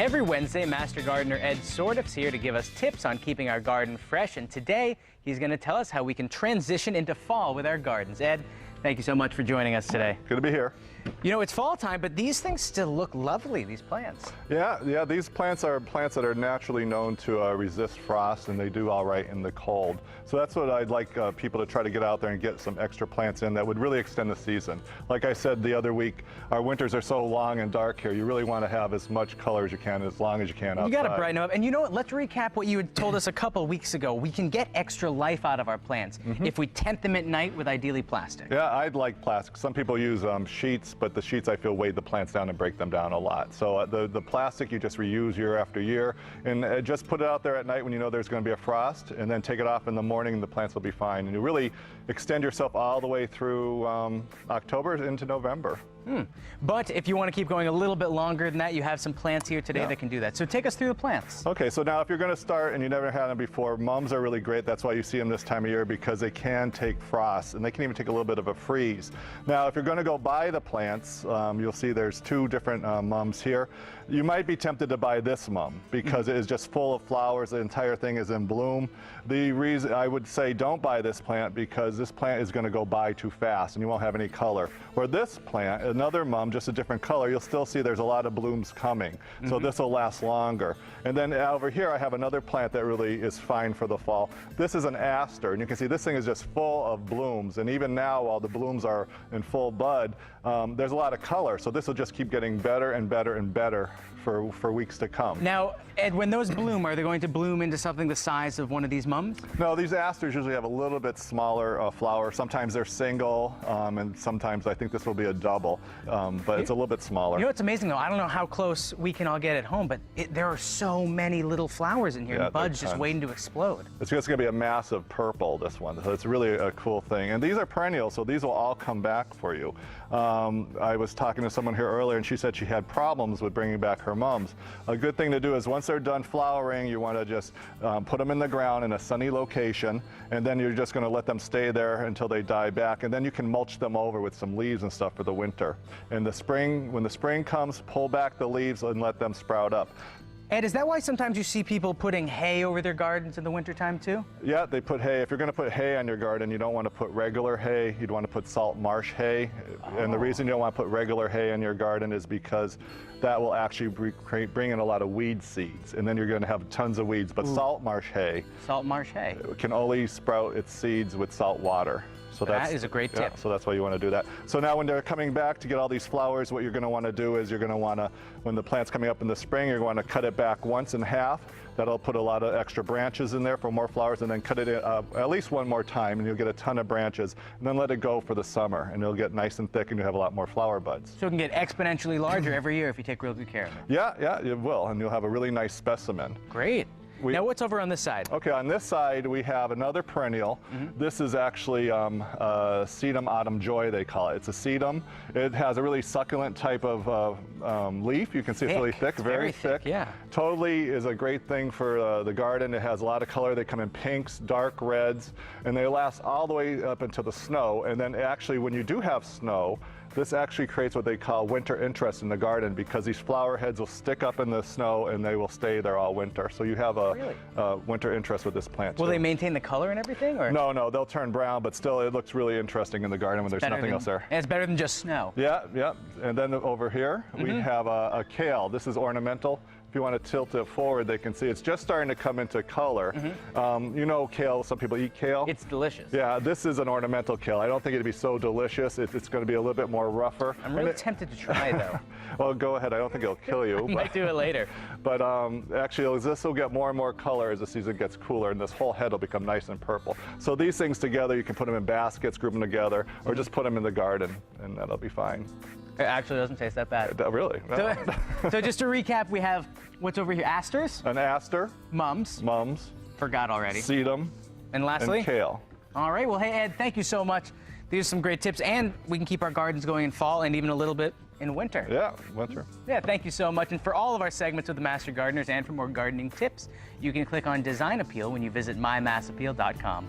Every Wednesday, Master Gardener Ed Sourdiffe is here to give us tips on keeping our garden fresh, and today he's going to tell us how we can transition into fall with our gardens. Ed, thank you so much for joining us today. Good to be here. You know, it's fall time, but these things still look lovely, these plants. Yeah, these plants are plants that are naturally known to resist frost, and they do all right in the cold. So that's what I'd like people to try to get out there and get some extra plants in that would really extend the season. Like I said the other week, our winters are so long and dark here, you really want to have as much color as you can, as long as you can outside. You got to brighten up. And you know what, let's recap what you had told us a couple weeks ago. We can get extra life out of our plants if we tent them at night with ideally plastic. Yeah, I'd like plastic. Some people use sheets, but the sheets I feel weigh the plants down and break them down a lot. So the plastic you just reuse year after year, and just put it out there at night when you know there's going to be a frost, and then take it off in the morning and the plants will be fine. And you really extend yourself all the way through October into November. But if you want to keep going a little bit longer than that, you have some plants here today that can do that. So take us through the plants. Okay, so now if you're going to start and you never had them before, mums are really great. That's why you see them this time of year, because they can take frost and they can even take a little bit of a freeze. Now, if you're going to go buy the plants, you'll see there's two different mums here. You might be tempted to buy this mum because it is just full of flowers. The entire thing is in bloom. The reason I would say don't buy this plant, because this plant is going to go by too fast and you won't have any color. Where this plant, another mum, just a different color, you'll still see there's a lot of blooms coming. So this will last longer. And then over here I have another plant that really is fine for the fall. This is an aster, and you can see this thing is just full of blooms. And even now, while the blooms are in full bud, there's a lot of color. So this will just keep getting better and better and better for weeks to come. Now, Ed, when those bloom, are they going to bloom into something the size of one of these mums? No, these asters usually have a little bit smaller flower. Sometimes they're single, and sometimes I think this will be a double, but it's a little bit smaller. You know what's amazing though? I don't know how close we can all get at home, but there are so many little flowers in here, and buds just waiting to explode. It's just going to be a massive purple, this one, so it's really a cool thing. And these are perennials, so these will all come back for you. I was talking to someone here earlier, and she said she had problems with bringing back her mums. A good thing to do is once they're done flowering, you want to just put them in the ground in a sunny location, and then you're just going to let them stay there until they die back, and then you can mulch them over with some leaves and stuff for the winter. In the spring, when the spring comes, pull back the leaves and let them sprout up. Ed, is that why sometimes you see people putting hay over their gardens in the wintertime too? Yeah, they put hay. If you're going to put hay on your garden, you don't want to put regular hay. You'd want to put salt marsh hay. And the reason you don't want to put regular hay in your garden is because that will actually bring in a lot of weed seeds, and then you're going to have tons of weeds. But salt marsh hay can only sprout its seeds with salt water. So that is a great tip. So that's why you want to do that. So now when they're coming back to get all these flowers, what you're going to want to do is you're going to want to, when the plant's coming up in the spring, you're going to cut it back once in half. That'll put a lot of extra branches in there for more flowers, and then cut it in, at least one more time, and you'll get a ton of branches. And then let it go for the summer, and it'll get nice and thick, and you'll have a lot more flower buds. So it can get exponentially larger every year if you take real good care of it. Yeah, it will, and you'll have a really nice specimen. Great. Now what's over on this side? Okay, on this side we have another perennial. This is actually sedum autumn joy, they call it. It's a sedum. It has a really succulent type of leaf. You can see it's really thick, very thick. Yeah. Totally is a great thing for the garden. It has a lot of color. They come in pinks, dark reds, and they last all the way up into the snow. And then actually when you do have snow, this actually creates what they call winter interest in the garden, because these flower heads will stick up in the snow and they will stay there all winter. So you have a winter interest with this plant. Will they maintain the color and everything? Or? No, they'll turn brown, but still it looks really interesting in the garden when there's nothing else there. And it's better than just snow. Yeah. And then over here we have a kale. This is ornamental. If you want to tilt it forward, they can see it's just starting to come into color. You know kale, some people eat kale. It's delicious. Yeah, this is an ornamental kale. I don't think it'd be so delicious. It's going to be a little bit more rougher. I'm really tempted to try, though. Well, go ahead. I don't think it'll kill you. I might do it later. But actually, this will get more and more color as the season gets cooler, and this whole head will become nice and purple. So these things together, you can put them in baskets, group them together, or just put them in the garden, and that'll be fine. It actually doesn't taste that bad. Really? No. So just to recap, we have what's over here? Asters? An aster. Mums. Forgot already. Sedum. And lastly? And kale. All right. Well, hey, Ed, thank you so much. These are some great tips, and we can keep our gardens going in fall and even a little bit in winter. Yeah, winter. Yeah, thank you so much. And for all of our segments with the Master Gardeners and for more gardening tips, you can click on Design Appeal when you visit mymassappeal.com.